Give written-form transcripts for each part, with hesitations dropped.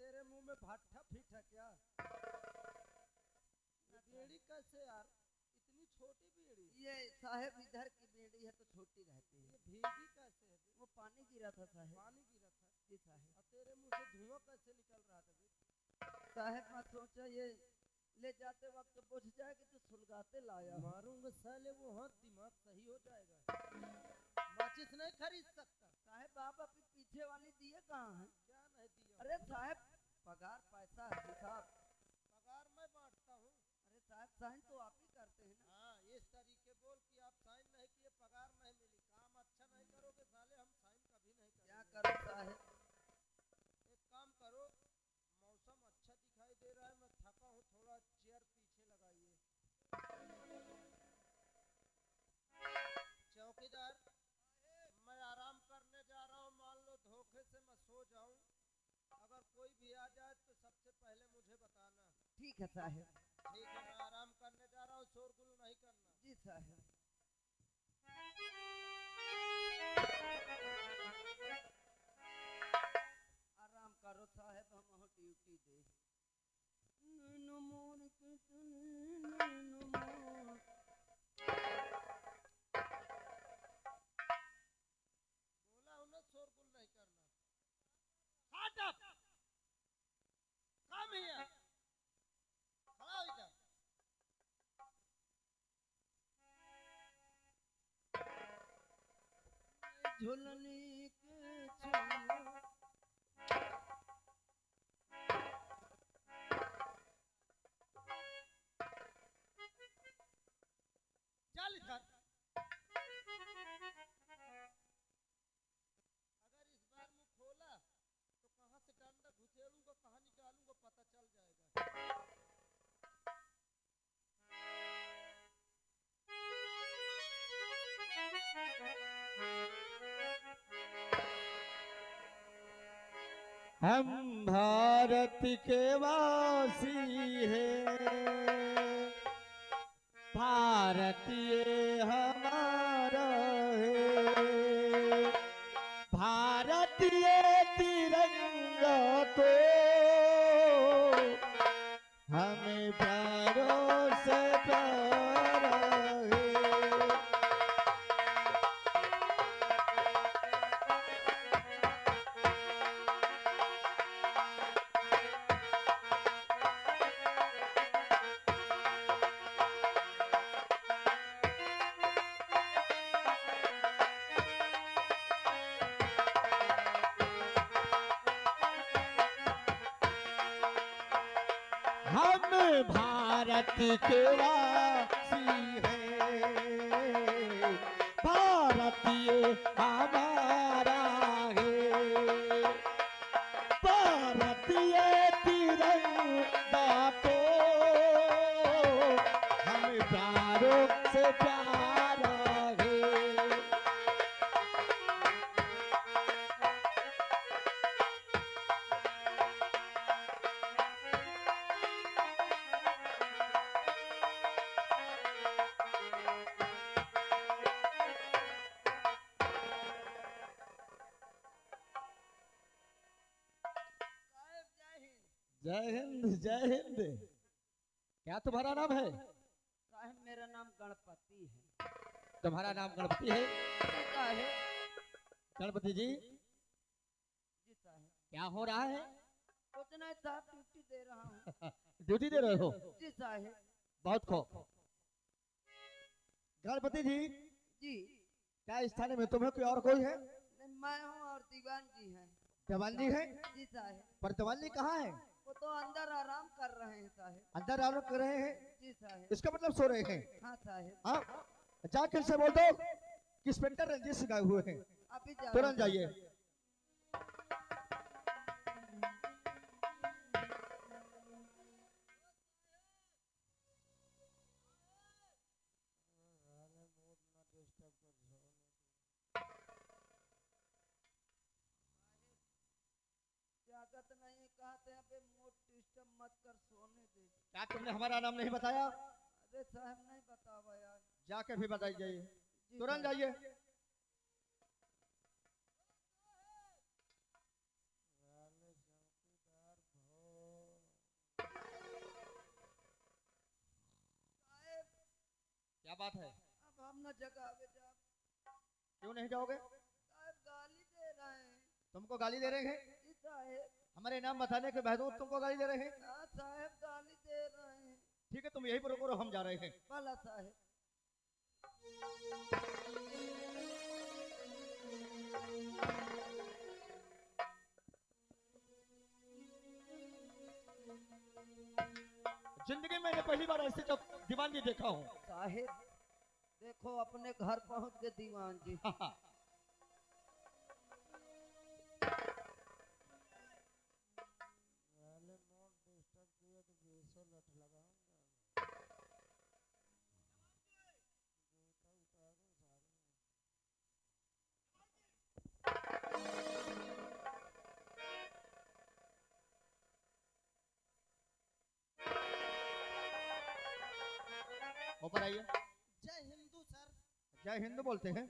तेरे मुंह में भट्ठा फीट है क्या? बीड़ी कैसे यार, इतनी छोटी बीड़ी? ये साहब इधर की बीड़ी है तो छोटी रहती है। ये भीगी कैसे है? वो पानी गिरा था साहब। पानी गिरा था? जी साहब। और तेरे मुंह से धुआं कैसे निकल रहा था बे? साहब मैं सोचा ये ले जाते वक्त बुझ जाएगी तो सुलगाते लाया। मारूंगा साले, वो हाथ दिमाग सही हो जाएगा। माचिस नहीं खरीद सकता? साहब आप अपनी पीछे वाली दिए कहाँ हैं? क्या नहीं दिया? अरे साहब पगार पैसा हिसाब। पगार मैं बांटता हूँ। अरे साहब साइन तो आप ही करते हैं ना। हाँ, इस तरीके बोल कि आप साइन नहीं किए पगार नहीं मिली। काम अच्छा नहीं करोगे साले, हम साइन कभी नहीं करेंगे। क्या करो साहब? एक काम करो, मौसम अच्छा दिखाई दे रहा है, मैं थका हूँ, थोड़ा चेयर पीछे लगाइए। चौकीदार, मैं आराम करने जा रहा हूँ, मान लो धोखे से मैं सो जाऊँ, अगर कोई भी आ जाए तो सबसे पहले मुझे बताना। ठीक है साहब। ठीक है, मैं आराम करने जा रहा हूँ, शोरगुल नहीं करना। जी साहब। आराम करो साहब, हम हो ड्यूटी दे। नैनो मोर के तने, नैनो मोर। बोला हूँ ना शोरगुल नहीं करना। Shut up! Come here! खड़ा हो इधर। झुलनी के छुआ। चल इधर। अगर इस बार मुंह खोला तो कहाँ से डंडा घुसेड़ूंगा, कहाँ निकालूंगा, पता चल जाएगा। हम भारत के वासी हैं, भारतीय हमारा है। भारतीय तिरंगा को हमें प्यारों से प्यारा है। हम भारत के वासी हैं, भारतीय हमारा है। भारतीय तिरंगा को हम प्यारों से प्यारा है। साहब जय हिंद। जय हिंद जय हिंद। क्या तुम्हारा नाम है? साहब मेरा नाम गणपति है। तुम्हारा नाम गणपति है? जी साहब। गणपति जी जी साहब। क्या हो रहा है? कुछ नहीं साहब, ड्यूटी दे रहा हूँ। ड्यूटी दे रहे हो? जी साहब। बहुत खूब। गणपति जी जी। क्या इस थाने में तुम्हें कोई और कोई है? नहीं, मैं हूँ और दीवान जी हैं। जवान जी है? जी साहब। पर जवान जी कहाँ है? वो तो अंदर आराम कर रहे हैं साहब। अंदर आरोप कर रहे हैं? जी साहब। इसका मतलब सो रहे हैं? हाँ साहब। हाँ, जाकर से बोल दो कि इंस्पेक्टर रंजीत सिंह आए हुए हैं, अभी जा तुरंत जाइए। जागत नहीं कहते हैं बे, मोट डिस्टर्ब मत कर, सोने दे। क्या तुमने हमारा नाम नहीं बताया? अरे साहब नहीं बतावा यार। जाकर भी बताइए, जाइए, जी तुरंत साहब। जाइए। क्या बात है? अब हम न जगावे जा। क्यों नहीं जाओगे? साहब गाली दे रहे हैं। तुमको गाली दे रहे हैं? जी साहब। हमारे नाम बताने के बावजूद तुमको गाली दे रहे हैं? हाँ साहब गाली दे रहे हैं। ठीक है, तुम यही पर करो, हम जा रहे हैं। भला साहब। जिंदगी में मैंने पहली बार ऐसे जब दीवान जी देखा हूँ। साहिब देखो अपने घर पहुंच गए दीवान जी। ऊपर आइए। जय हिंदू सर। जय हिंद बोलते हैं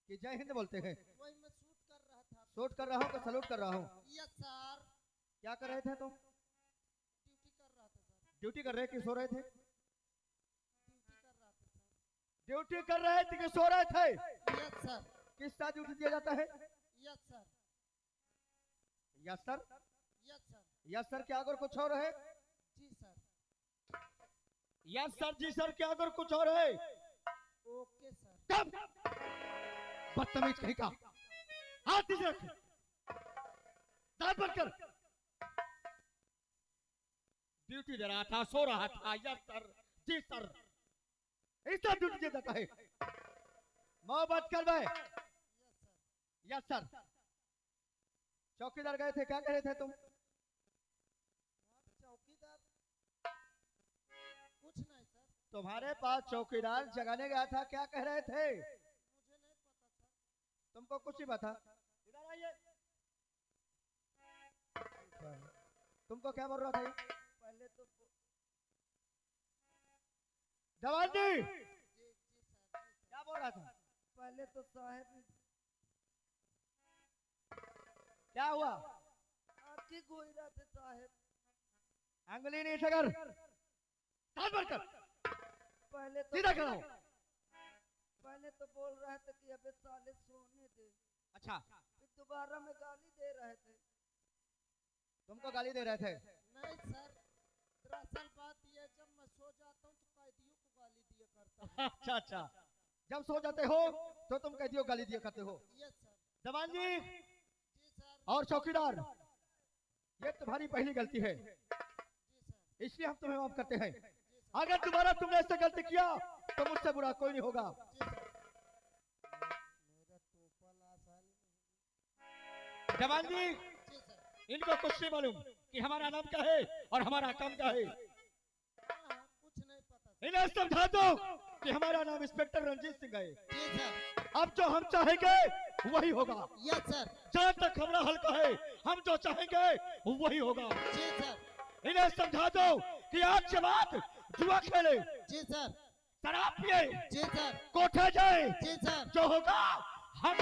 कि जय हिंद बोलते हैं? वही मैं शूट कर रहा था। शूट कर रहा हूँ कि सलूट कर रहा हूँ? Yes sir. क्या कर रहे थे तुम? ड्यूटी कर रहा था सर। ड्यूटी कर रहे कि सो रहे थे? ड्यूटी कर रहा था सर। ड्यूटी कर रहे थे कि सो रहे थे? Yes sir. किस तरह ड्यूटी दिया जाता है? Yes sir. Yes sir. Yes sir. Yes sir क्या अगर कुछ और है? जी सर। यस सर जी सर क्या अगर कुछ और है? Okay sir. बदतमीज कहीं का, हाथ नीचे रख, दांत बंद कर। ड्यूटी दे रहा था, सो रहा था। यस सर जी सर, इस तरह ड्यूटी दिया जाता है। मोहब्बत कर भाई। Yes sir. चौकीदार गए थे, क्या कह रहे थे तुम? चौकीदार कुछ नहीं सर। तुम्हारे पास चौकीदार जगाने गया था, क्या कह रहे थे? मुझे नहीं पता सर। तुमको कुछ नहीं पता? इधर आइए। तुमको क्या बोल रहा था ये? पहले तो जवान जी जी सर। क्या बोल रहा था? पहले तो साहब क्या हुआ? आपकी गोईरा थे साहब। अंगुली नीचे कर, दांत बंद कर, पहले तो सीधा कराओ। पहले तो बोल रहे थे कि अबे साले सोने दे। अच्छा, फिर दोबारा में गाली दे रहे थे। तुमको गाली दे रहे थे? नहीं सर, दरअसल बात यह जब मैं सो जाता हूँ तो कैदियों को गाली दिया करता हूँ। अच्छा अच्छा, जब सो जाते हो तो तुम कैदियों को गाली दिया करते हो। Yes sir. जवान जी जी सर। और चौकीदार, ये तुम्हारी पहली गलती है, जी सर। इसलिए हम तुम्हें माफ करते हैं। अगर दोबारा तुमने ऐसे गलती किया तो मुझसे बुरा कोई नहीं होगा। जी सर। मेरा टोपा ला साल। जवान जी जी सर। इनको कुछ नहीं मालूम कि हमारा नाम क्या है और हमारा काम क्या है। हाँ, कुछ नहीं पता सर। इन्हें समझा दो कि हमारा नाम इंस्पेक्टर रंजीत सिंह है। जी सर। अब जो हम चाहेंगे वही होगा। Yes sir. जहाँ तक हमारा हल्का है, हम जो चाहेंगे वही होगा। जी सर। इन्हें समझा दो कि आज के बाद जुआ खेले, जी सर। शराब पिए, जी सर। कोठे जाए, जी सर। जो होगा हम।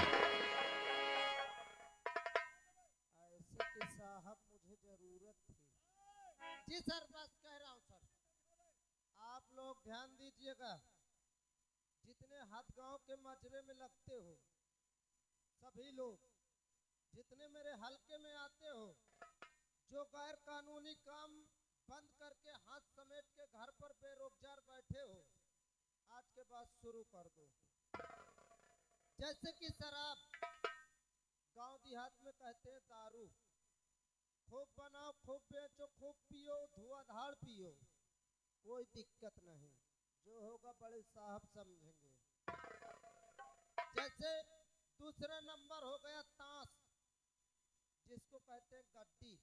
ऐसे के साहब मुझे जरूरत थी। जी सर, बस कह रहा हूँ सर। आप लोग ध्यान दीजिएगा, जितने हाथ गांव के मजरे में लगते हो, सभी लोग जितने मेरे हलके में आते हो, जो गैर कानूनी काम बंद करके हाथ समेट के घर पर बेरोजगार बैठे हो, आज के बाद शुरू कर दो। जैसे कि शराब, गांव देहात में कहते हैं दारू। खूब बनाओ, खूब बेचो, खूब पियो, धुआंधार पियो, कोई दिक्कत नहीं, जो होगा बड़े साहब समझेंगे। जैसे दूसरा नंबर हो गया ताश, जिसको कहते हैं गड्डी।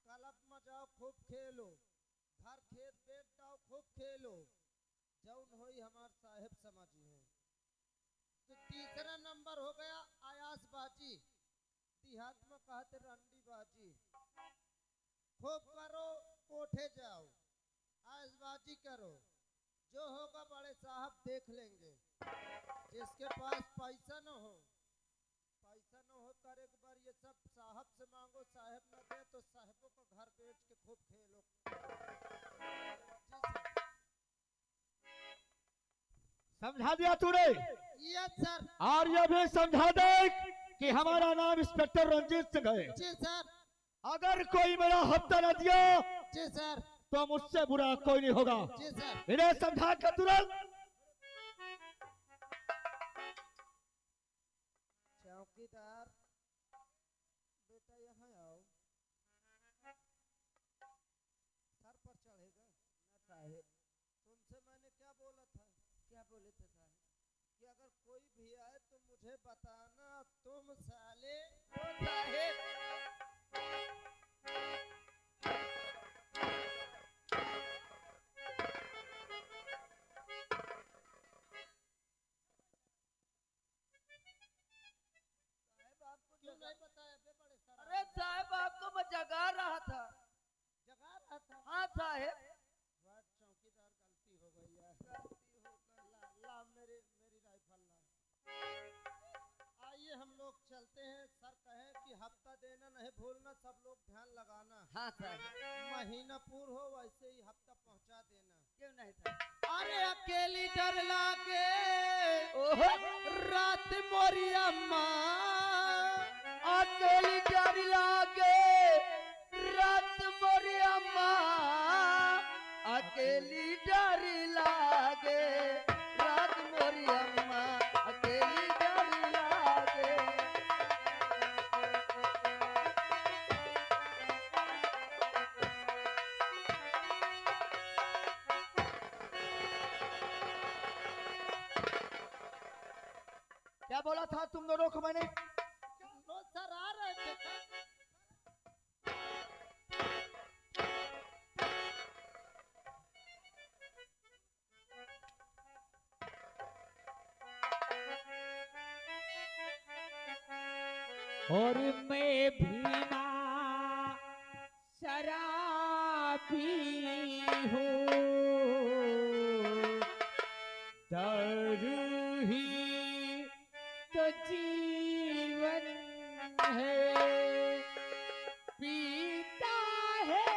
क्लब में जाओ, खूब खेलो, घर खेत बेच जाओ, खूब खेलो, जौन होई हमार साहेब समझी है। तो तीसरा नंबर हो गया आयासबाजी, देहात में कहते रंडी बाजी। खूब करो, कोठे जाओ, आयासबाजी करो, जो होगा बड़े साहब देख लेंगे। जिसके पास पैसा न हो, पैसा न हो कर एक बार ये सब साहब से मांगो, साहब न दे तो साहबों को घर बेच के खूब खेलो। जी सर। समझा दिया तूने? Yes sir. और ये भी समझा दे कि हमारा नाम इंस्पेक्टर रंजीत सिंह है। जी सर। अगर कोई मेरा हफ्ता न दिया जी सर। तो मुझसे बुरा कोई नहीं होगा। जी सर। इन्हें समझा कर तुरंत चौकीदार बेटा यहाँ आओ। सर पर चढ़ेगा ना साहेब। तुमसे मैंने क्या बोला था क्या बोले थे साहेब? कि अगर कोई भी आए तो मुझे बताना। तुम साले ओ साहेब, साहब आपको क्यों नहीं बताया? बे बड़े सर अरे साहब आपको मैं जगा रहा था। जगा रहा था। हाँ साहेब। वाह चौकीदार, गलती हो गई यार। गलती हो गई। ला मेरी राइफल ला। आइए हम लोग चलते हैं। सर कहे कि हफ्ता देना नहीं भूलना, सब लोग ध्यान लगाना। हाँ साहेब। महीना पूर हो वैसे ही हफ्ता पहुंचा देना। क्यों नहीं साहब? अरे अकेली डर लागे ओहो, रात मोरी अम्मा। अकेली डर लागे रात मोरी अम्मा। अकेली डर लागे रात मोरी अम्मा। अकेली डर लागे। क्या बोला था तुम दोनों को मैंने? लो सर आ रहे थे सर। और मैं भीमा शराबी हूँ, दारू ही तो जीवन है, पीता है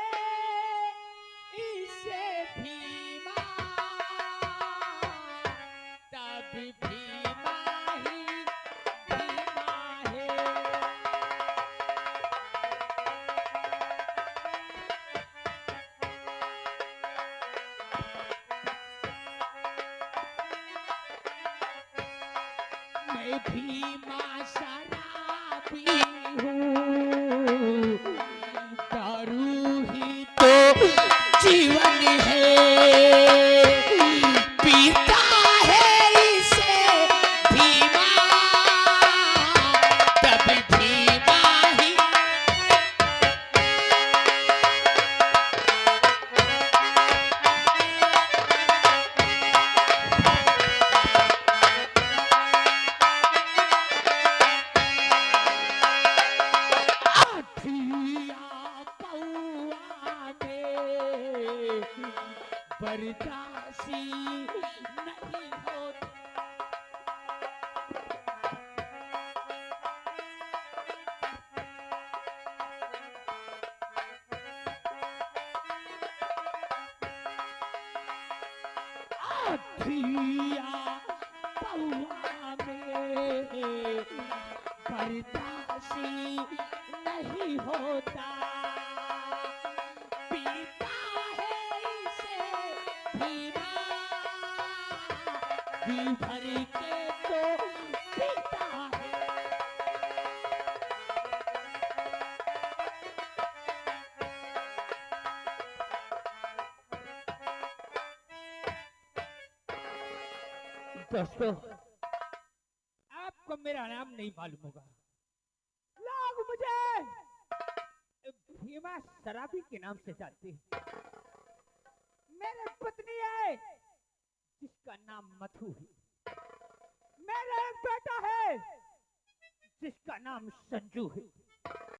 इसे भीमा, तब भीमा ही भीमा है। मैं भीमा शराबी हूँ, दारू ही तो जीवन है, पीता है इसे भीमा, तब भीमा ही। आठिया पौआ में बरदासी नहीं होती। आठिया पौआ में बरदासी नहीं होता, पीता है इसे भीमा, जी भर के तो पीता है। दोस्तों, आपको मेरा नाम नहीं मालूम होगा, लोग मुझे भीमा शराबी के नाम से जानते हैं। मेरे पत्नी है जिसका नाम मधु है, मेरा एक बेटा है जिसका नाम संजू है।